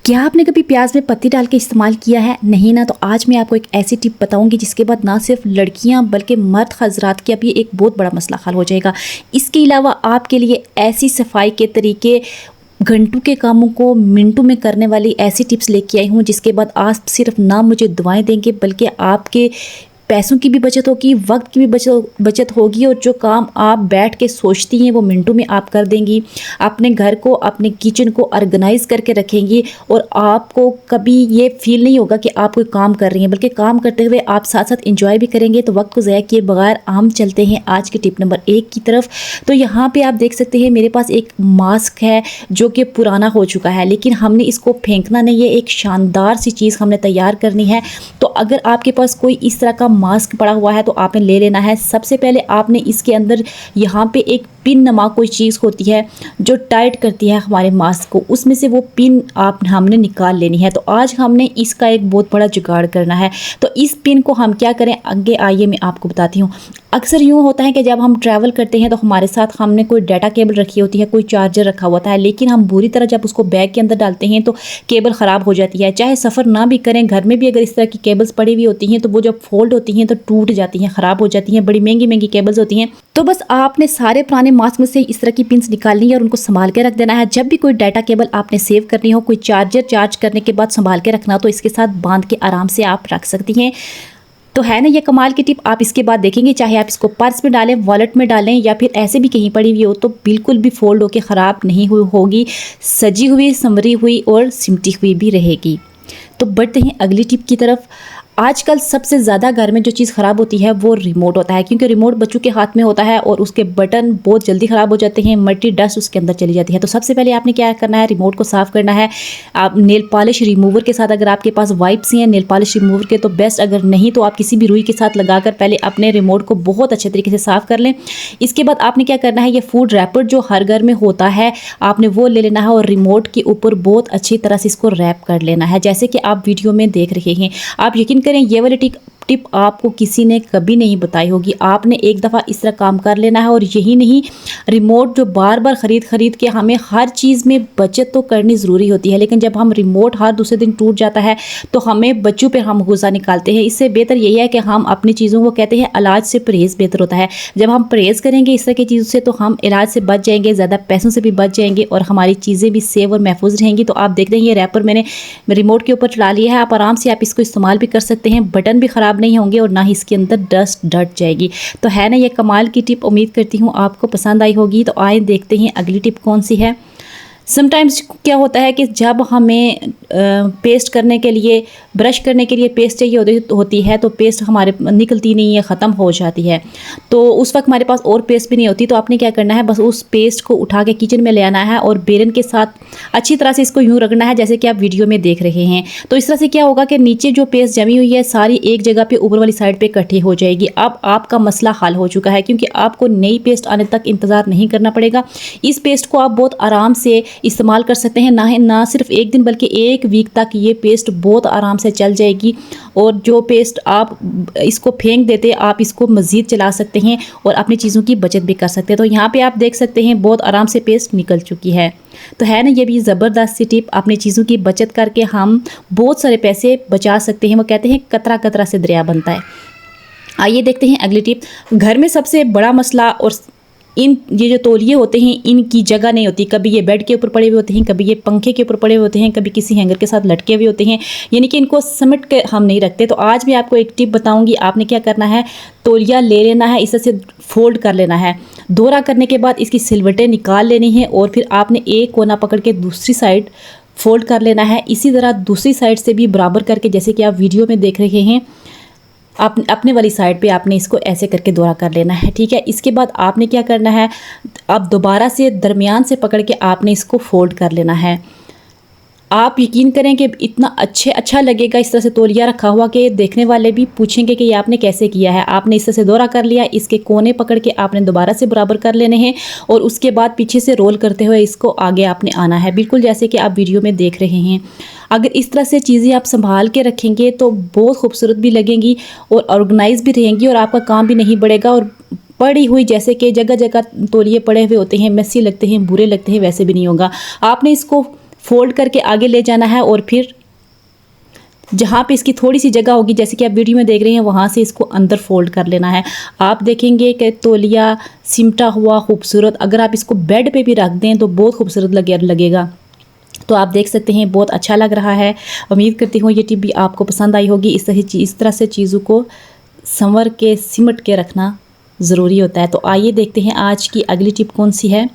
क्या आपने कभी प्याज में पत्ती डाल के इस्तेमाल किया है? नहीं ना, तो आज मैं आपको एक ऐसी टिप बताऊंगी जिसके बाद ना सिर्फ लड़कियां बल्कि मर्द हजरात का भी एक बहुत बड़ा मसला हल हो जाएगा। इसके अलावा आपके लिए ऐसी सफाई के तरीके, घंटों के कामों को मिनटों में करने वाली ऐसी टिप्स लेके आई हूँ जिसके बाद आप सिर्फ ना मुझे दुआएं देंगे बल्कि आपके पैसों की भी बचत होगी, वक्त की भी बचत होगी और जो काम आप बैठ के सोचती हैं वो मिनटों में आप कर देंगी। अपने घर को, अपने किचन को ऑर्गेनाइज करके रखेंगी और आपको कभी ये फील नहीं होगा कि आप कोई काम कर रही हैं, बल्कि काम करते हुए आप साथ साथ इंजॉय भी करेंगे। तो वक्त को ज़ाया किए बगैर हम चलते हैं आज की टिप नंबर 1 की तरफ। तो यहाँ पे आप देख सकते हैं मेरे पास एक मास्क है जो कि पुराना हो चुका है, लेकिन हमने इसको फेंकना नहीं है, एक शानदार सी चीज़ हमने तैयार करनी है। तो अगर आपके पास कोई इस तरह का मास्क पड़ा हुआ है तो आपने ले लेना है। सबसे पहले आपने इसके अंदर यहाँ पे एक पिन नमा कोई चीज़ होती है जो टाइट करती है हमारे मास्क को, उसमें से वो पिन हमने निकाल लेनी है। तो आज हमने इसका एक बहुत बड़ा जुगाड़ करना है। तो इस पिन को हम क्या करें, आगे आइए मैं आपको बताती हूँ। अक्सर यूँ होता है कि जब हम ट्रैवल करते हैं तो हमारे साथ हमने कोई डाटा केबल रखी होती है, कोई चार्जर रखा होता है, लेकिन हम बुरी तरह जब उसको बैग के अंदर डालते हैं तो केबल ख़राब हो जाती है। चाहे सफ़र ना भी करें, घर में भी अगर इस तरह की केबल्स पड़ी हुई होती हैं तो वो जब फोल्ड होती हैं तो टूट जाती हैं, ख़राब हो जाती हैं। बड़ी महंगी महंगी केबल्स होती हैं। तो बस आपने सारे पुराने मास्क में से इस तरह की पिन्स निकालनी है और उनको संभाल के रख देना है। जब भी कोई डाटा केबल आपने सेव करनी हो, कोई चार्जर चार्ज करने के बाद संभाल के रखना, तो इसके साथ बांध के आराम से आप रख सकती हैं। तो है ना ये कमाल की टिप। आप इसके बाद देखेंगे, चाहे आप इसको पर्स में डालें, वॉलेट में डालें या फिर ऐसे भी कहीं पड़ी हुई हो, तो बिल्कुल भी फोल्ड होकर ख़राब नहीं हुई होगी, सजी हुई, संवरी हुई और सिमटी हुई भी रहेगी। तो बढ़ते हैं अगली टिप की तरफ। आजकल सबसे ज़्यादा घर में जो चीज़ ख़राब होती है वो रिमोट होता है, क्योंकि रिमोट बच्चों के हाथ में होता है और उसके बटन बहुत जल्दी ख़राब हो जाते हैं, मट्टी डस्ट उसके अंदर चली जाती है। तो सबसे पहले आपने क्या करना है, रिमोट को साफ़ करना है। आप नेल पॉलिश रिमूवर के साथ, अगर आपके पास वाइप्स हैं नेल पॉलिश रिमूवर के तो बेस्ट, अगर नहीं तो आप किसी भी रुई के साथ लगाकर पहले अपने रिमोट को बहुत अच्छे तरीके से साफ़ कर लें। इसके बाद आपने क्या करना है, ये फूड रैपर जो हर घर में होता है आपने वो ले लेना है और रिमोट के ऊपर बहुत अच्छी तरह से इसको रैप कर लेना है, जैसे कि आप वीडियो में देख रहे हैं। आप यकीन करें ये वाली टिप आपको किसी ने कभी नहीं बताई होगी। आपने एक दफ़ा इस तरह काम कर लेना है। और यही नहीं, रिमोट जो बार बार ख़रीद के हमें हर चीज़ में बचत तो करनी ज़रूरी होती है, लेकिन जब हम रिमोट हर दूसरे दिन टूट जाता है तो हमें बच्चों पे हम गुस्सा निकालते हैं। इससे बेहतर यही है कि हम अपनी चीज़ों को, कहते हैं इलाज से परहेज़ बेहतर होता है। जब हम परहेज़ करेंगे इस तरह की चीज़ों से तो हम इलाज से बच जाएंगे, ज़्यादा पैसों से भी बच जाएंगे और हमारी चीज़ें भी सेव और महफूज रहेंगी। तो आप देख रहे हैं ये रैपर मैंने रिमोट के ऊपर चला लिया है। आप आराम से आप इसको इस्तेमाल भी कर सकते हैं, बटन भी ख़राब नहीं होंगे और ना ही इसके अंदर डस्ट डट जाएगी। तो है ना ये कमाल की टिप, उम्मीद करती हूँ आपको पसंद आई होगी। तो आइए देखते हैं अगली टिप कौन सी है। समटाइम्स क्या होता है कि जब हमें पेस्ट करने के लिए, ब्रश करने के लिए पेस्ट चाहिए होती है तो पेस्ट हमारे निकलती नहीं है, ख़त्म हो जाती है। तो उस वक्त हमारे पास और पेस्ट भी नहीं होती, तो आपने क्या करना है, बस उस पेस्ट को उठा के किचन में ले आना है और बेलन के साथ अच्छी तरह से इसको यूँ रगड़ना है जैसे कि आप वीडियो में देख रहे हैं। तो इस तरह से क्या होगा कि नीचे जो पेस्ट जमी हुई है सारी एक जगह पर ऊपर वाली साइड पर इकट्ठी हो जाएगी। अब आपका मसला हल हो चुका है, क्योंकि आपको नई पेस्ट आने तक इंतज़ार नहीं करना पड़ेगा। इस पेस्ट को आप बहुत आराम से इस्तेमाल कर सकते हैं, ना सिर्फ एक दिन बल्कि एक वीक तक ये पेस्ट बहुत आराम से चल जाएगी। और जो पेस्ट आप इसको फेंक देते, आप इसको मज़ीद चला सकते हैं और अपनी चीज़ों की बचत भी कर सकते हैं। तो यहाँ पे आप देख सकते हैं बहुत आराम से पेस्ट निकल चुकी है। तो है ना ये भी ज़बरदस्त सी टिप, अपनी चीज़ों की बचत करके हम बहुत सारे पैसे बचा सकते हैं। वो कहते हैं कतरा कतरा से दरिया बनता है। आइए देखते हैं अगली टिप। घर में सबसे बड़ा मसला, और ये जो तौलिए होते हैं इनकी जगह नहीं होती। कभी ये बेड के ऊपर पड़े हुए होते हैं, कभी ये पंखे के ऊपर पड़े हुए होते हैं, कभी किसी हैंगर के साथ लटके हुए होते हैं, यानी कि इनको समेट के हम नहीं रखते। तो आज मैं आपको एक टिप बताऊंगी। आपने क्या करना है, तौलिया ले लेना है, इसे फोल्ड कर लेना है। दोहरा करने के बाद इसकी सिलवटें निकाल लेनी है और फिर आपने एक कोना पकड़ के दूसरी साइड फोल्ड कर लेना है। इसी तरह दूसरी साइड से भी बराबर करके, जैसे कि आप वीडियो में देख रहे हैं, आप अपने वाली साइड पे आपने इसको ऐसे करके दोहरा कर लेना है। ठीक है, इसके बाद आपने क्या करना है, अब दोबारा से दरमियान से पकड़ के आपने इसको फोल्ड कर लेना है। आप यकीन करें कि इतना अच्छा लगेगा इस तरह से तौलिया रखा हुआ कि देखने वाले भी पूछेंगे कि ये आपने कैसे किया है। आपने इस तरह से दोहरा कर लिया, इसके कोने पकड़ के आपने दोबारा से बराबर कर लेने हैं और उसके बाद पीछे से रोल करते हुए इसको आगे आपने आना है, बिल्कुल जैसे कि आप वीडियो में देख रहे हैं। अगर इस तरह से चीज़ें आप संभाल के रखेंगे तो बहुत खूबसूरत भी लगेंगी और ऑर्गेनाइज भी रहेंगी और आपका काम भी नहीं बढ़ेगा। और पड़ी हुई, जैसे कि जगह जगह तौलिए पड़े हुए होते हैं, मेसी लगते हैं, बुरे लगते हैं, वैसे भी नहीं होगा। आपने इसको फोल्ड करके आगे ले जाना है और फिर जहाँ पे इसकी थोड़ी सी जगह होगी, जैसे कि आप वीडियो में देख रहे हैं, वहाँ से इसको अंदर फोल्ड कर लेना है। आप देखेंगे कि तौलिया सिमटा हुआ खूबसूरत, अगर आप इसको बेड पे भी रख दें तो बहुत खूबसूरत लगेगा। तो आप देख सकते हैं बहुत अच्छा लग रहा है। उम्मीद करती हूँ ये टिप भी आपको पसंद आई होगी। इस तरह से चीज़ों को संवर के सिमट के रखना ज़रूरी होता है। तो आइए देखते हैं आज की अगली टिप कौन सी है।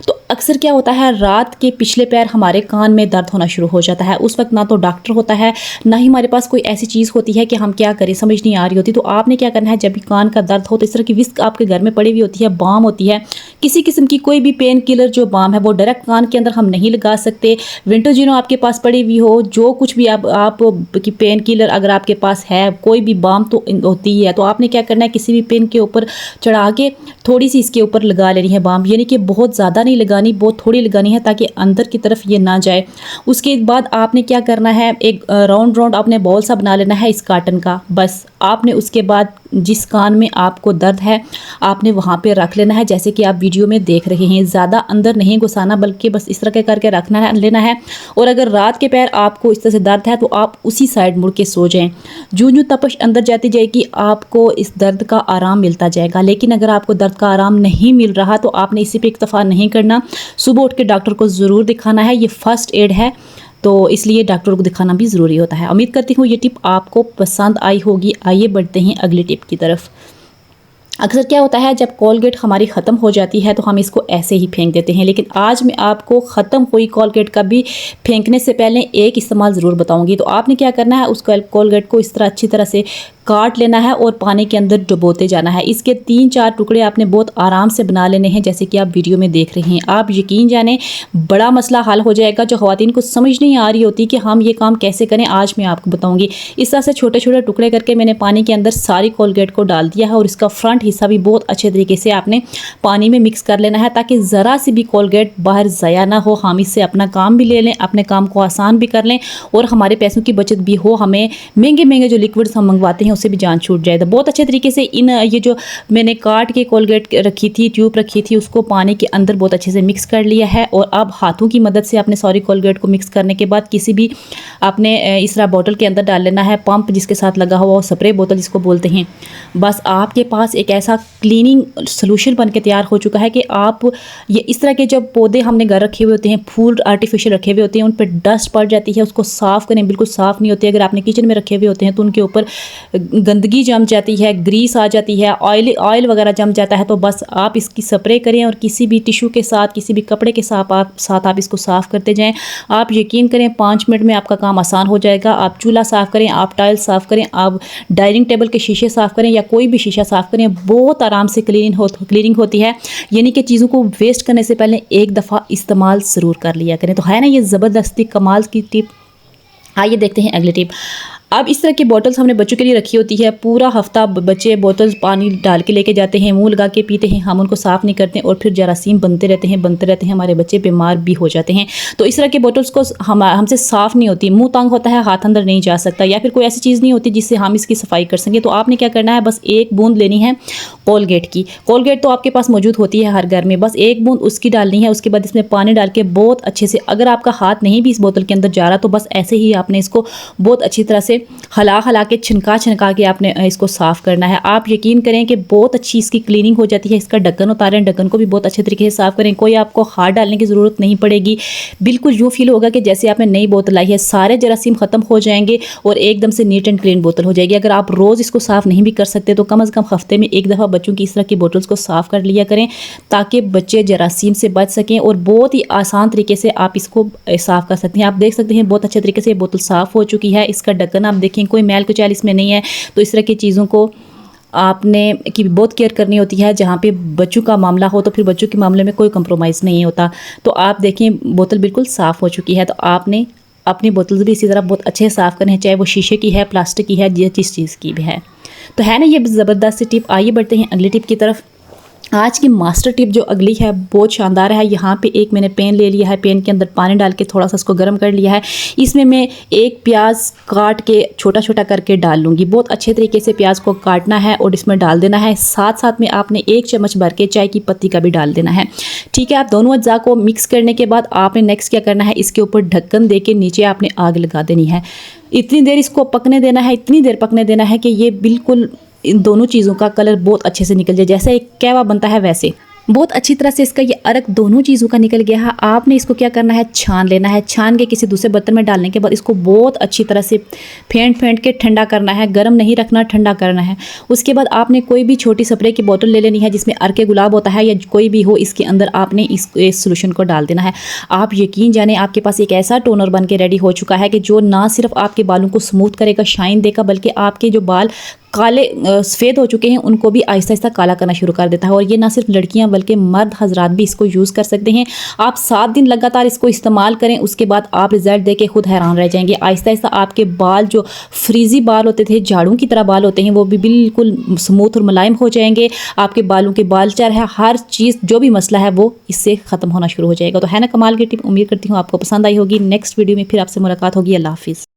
तो अक्सर क्या होता है, रात के पिछले पैर हमारे कान में दर्द होना शुरू हो जाता है। उस वक्त ना तो डॉक्टर होता है, ना ही हमारे पास कोई ऐसी चीज़ होती है कि हम क्या करें, समझ नहीं आ रही होती। तो आपने क्या करना है, जब भी कान का दर्द हो तो इस तरह की विस्क आपके घर में पड़ी हुई होती है, बाम होती है, किसी किस्म की कोई भी पेन किलर जो बाम है वो डायरेक्ट कान के अंदर हम नहीं लगा सकते। विंटोजिनो आपके पास पड़ी हुई हो, जो कुछ भी आप की पेन किलर अगर आपके पास है, कोई भी बाम तो होती ही है, तो आपने क्या करना है, किसी भी पेन के ऊपर चढ़ा के थोड़ी सी इसके ऊपर लगा लेनी है बाम, यानी कि बहुत ज़्यादा नहीं लगानी, बहुत थोड़ी लगानी है ताकि अंदर की तरफ ये ना जाए। उसके बाद आपने क्या करना है, एक राउंड आपने बॉल सा बना लेना है इस काटन का। बस आपने उसके बाद जिस कान में आपको दर्द है आपने वहाँ पे रख लेना है, जैसे कि आप वीडियो में देख रहे हैं। ज़्यादा अंदर नहीं घुसाना, बल्कि बस इस तरह के करके रखना है, लेना है। और अगर रात के पैर आपको इस तरह से दर्द है तो आप उसी साइड मुड़ के सो जाएं। जूं जूं तपश अंदर जाती जाएगी आपको इस दर्द का आराम मिलता जाएगा। लेकिन अगर आपको दर्द का आराम नहीं मिल रहा तो आपने इसी पे इक्तफा नहीं करना, सुबह उठ के डॉक्टर को ज़रूर दिखाना है। ये फर्स्ट एड है तो इसलिए डॉक्टर को दिखाना भी ज़रूरी होता है। उम्मीद करती हूँ ये टिप आपको पसंद आई होगी। आइए बढ़ते हैं अगली टिप की तरफ। अक्सर क्या होता है, जब कोलगेट हमारी ख़त्म हो जाती है तो हम इसको ऐसे ही फेंक देते हैं, लेकिन आज मैं आपको ख़त्म हुई कोलगेट का भी फेंकने से पहले एक इस्तेमाल ज़रूर बताऊंगी। तो आपने क्या करना है, उस कोलगेट को इस तरह अच्छी तरह से काट लेना है और पानी के अंदर डुबोते जाना है। इसके 3-4 टुकड़े आपने बहुत आराम से बना लेने हैं, जैसे कि आप वीडियो में देख रहे हैं। आप यकीन जाने बड़ा मसला हल हो जाएगा। जो ख़वातीन को समझ नहीं आ रही होती कि हम ये काम कैसे करें, आज मैं आपको बताऊंगी। इस तरह से छोटे छोटे टुकड़े करके मैंने पानी के अंदर सारी कोलगेट को डाल दिया है और इसका फ्रंट हिस्सा भी बहुत अच्छे तरीके से आपने पानी में मिक्स कर लेना है, ताकि ज़रा सी भी कोलगेट बाहर ज़ाया ना हो। हम इससे अपना काम भी ले लें, अपने काम को आसान भी कर लें और हमारे पैसों की बचत भी हो। हमें महंगे महंगे जो लिक्विड्स हम मंगवाते हैं उससे भी जान छूट जाए। तो बहुत अच्छे तरीके से ये जो मैंने काट के कोलगेट रखी थी, ट्यूब रखी थी, उसको पानी के अंदर बहुत अच्छे से मिक्स कर लिया है। और अब हाथों की मदद से आपने सारी कोलगेट को मिक्स करने के बाद किसी भी आपने इस तरह बोतल के अंदर डाल लेना है, पंप जिसके साथ लगा हुआ, स्प्रे बोतल जिसको बोलते हैं। बस आपके पास एक ऐसा क्लीनिंग सोल्यूशन बन के तैयार हो चुका है कि आप ये इस तरह के जब पौधे हमने घर रखे हुए होते हैं, फूल आर्टिफिशियल रखे हुए होते हैं, उन पर डस्ट पड़ जाती है, उसको साफ़ करें, बिल्कुल साफ़ नहीं होती। अगर आपने किचन में रखे हुए होते हैं तो उनके ऊपर गंदगी जम जाती है, ग्रीस आ जाती है, ऑयल वगैरह जम जाता है। तो बस आप इसकी स्प्रे करें और किसी भी टिश्यू के साथ, किसी भी कपड़े के साथ आप इसको साफ़ करते जाएं। आप यकीन करें 5 मिनट में आपका काम आसान हो जाएगा। आप चूल्हा साफ़ करें, आप टाइल साफ़ करें, आप डाइनिंग टेबल के शीशे साफ़ करें या कोई भी शीशा साफ़ करें, बहुत आराम से क्लीनिंग होती है। यानी कि चीज़ों को वेस्ट करने से पहले एक दफ़ा इस्तेमाल ज़रूर कर लिया करें। तो है ना ये ज़बरदस्ती कमाल की टिप। आइए देखते हैं अगली टिप। अब इस तरह की बोतल्स हमने बच्चों के लिए रखी होती है। पूरा हफ्ता बच्चे बोतल्स पानी डाल के लेके जाते हैं, मुंह लगा के पीते हैं, हम उनको साफ़ नहीं करते और फिर जरासीम बनते रहते हैं, हमारे बच्चे बीमार भी हो जाते हैं। तो इस तरह के बोतल्स को हमसे साफ़ नहीं होती, मुंह तंग होता है, हाथ अंदर नहीं जा सकता, या फिर कोई ऐसी चीज़ नहीं होती जिससे हम इसकी सफाई कर सकें। तो आपने क्या करना है, बस एक बूंद लेनी है कोलगेट की। कोलगेट तो आपके पास मौजूद होती है हर घर में, बस एक बूंद उसकी डालनी है। उसके बाद इसमें पानी डाल के बहुत अच्छे से, अगर आपका हाथ नहीं भी इस बोतल के अंदर जा रहा तो बस ऐसे ही आपने इसको बहुत अच्छी तरह से हला के छिनका के आपने इसको साफ़ करना है। आप यकीन करें कि बहुत अच्छी इसकी क्लीनिंग हो जाती है। इसका ढक्कन उतारें, ढक्कन को भी बहुत अच्छे तरीके से साफ़ करें, कोई आपको हाथ डालने की ज़रूरत नहीं पड़ेगी। बिल्कुल यूँ फील होगा कि जैसे आपने नई बोतल लाई है, सारे जरासीम ख़त्म हो जाएंगे और एकदम से नीट एंड क्लीन बोतल हो जाएगी। अगर आप रोज़ इसको साफ़ नहीं भी कर सकते तो कम अज़ कम हफ्ते में एक दफ़ा बच्चों की इस तरह की बोतल्स को साफ़ कर लिया करें, ताकि बच्चे जरासीम से बच सकें और बहुत ही आसान तरीके से आप इसको साफ़ कर सकते हैं। आप देख सकते हैं बहुत अच्छे तरीके से ये बोतल साफ़ हो चुकी है। इसका ढक्कन आप देखें, कोई मैल कुचैल इसमें नहीं है। तो इस तरह की चीज़ों को आपने की बहुत केयर करनी होती है। जहाँ पे बच्चों का मामला हो तो फिर बच्चों के मामले में कोई कंप्रोमाइज़ नहीं होता। तो आप देखें बोतल बिल्कुल साफ़ हो चुकी है। तो आपने अपनी बोतल भी इसी तरह बहुत अच्छे से साफ़ करनी है, चाहे वो शीशे की है, प्लास्टिक की है, जिस चीज़ की भी है। तो है ना ये ज़बरदस्त टिप। आइए बढ़ते हैं अगली टिप की तरफ। आज की मास्टर टिप जो अगली है बहुत शानदार है। यहाँ पे एक मैंने पेन ले लिया है, पेन के अंदर पानी डाल के थोड़ा सा उसको गर्म कर लिया है। इसमें मैं एक प्याज काट के छोटा छोटा करके डाल लूँगी। बहुत अच्छे तरीके से प्याज को काटना है और इसमें डाल देना है। साथ साथ में आपने 1 चम्मच भर के चाय की पत्ती का भी डाल देना है। ठीक है, आप दोनों अज्जा को मिक्स करने के बाद आपने नेक्स्ट क्या करना है, इसके ऊपर ढक्कन दे के नीचे आपने आग लगा देनी है। इतनी देर इसको पकने देना है, इतनी देर पकने देना है कि ये बिल्कुल इन दोनों चीज़ों का कलर बहुत अच्छे से निकल जाए। जैसे एक कहवा बनता है वैसे बहुत अच्छी तरह से इसका ये अर्क दोनों चीज़ों का निकल गया है। आपने इसको क्या करना है, छान लेना है। छान के किसी दूसरे बर्तन में डालने के बाद इसको बहुत अच्छी तरह से फेंट के ठंडा करना है। गर्म नहीं रखना, ठंडा करना है। उसके बाद आपने कोई भी छोटी स्प्रे की बोतल ले लेनी है जिसमें अर्के गुलाब होता है या कोई भी हो, इसके अंदर आपने इस सोल्यूशन को डाल देना है। आप यकीन जाने आपके पास एक ऐसा टोनर बन के रेडी हो चुका है कि जो ना सिर्फ आपके बालों को स्मूथ करेगा, शाइन देगा, बल्कि आपके जो बाल काले सफ़ेद हो चुके हैं उनको भी आहिस्ता आहिस्ता काला करना शुरू कर देता है। और ये ना सिर्फ लड़कियां बल्कि मर्द हजरात भी इसको यूज़ कर सकते हैं। आप 7 दिन लगातार इसको इस्तेमाल करें, उसके बाद आप रिजल्ट देख के खुद हैरान रह जाएंगे। आहिस्ता आहिस्ता आपके बाल जो फ्रीजी बाल होते थे, झाड़ू की तरह बाल होते हैं, वो भी बिल्कुल स्मूथ और मुलायम हो जाएंगे। आपके बालों के बालचर है, हर चीज़ जो भी मसला है वो इससे ख़त्म होना शुरू हो जाएगा। तो है ना कमाल की टिप। उम्मीद करती हूँ आपको पसंद आई होगी। नेक्स्ट वीडियो में फिर आपसे मुलाकात होगी। अल्लाह हाफिज़।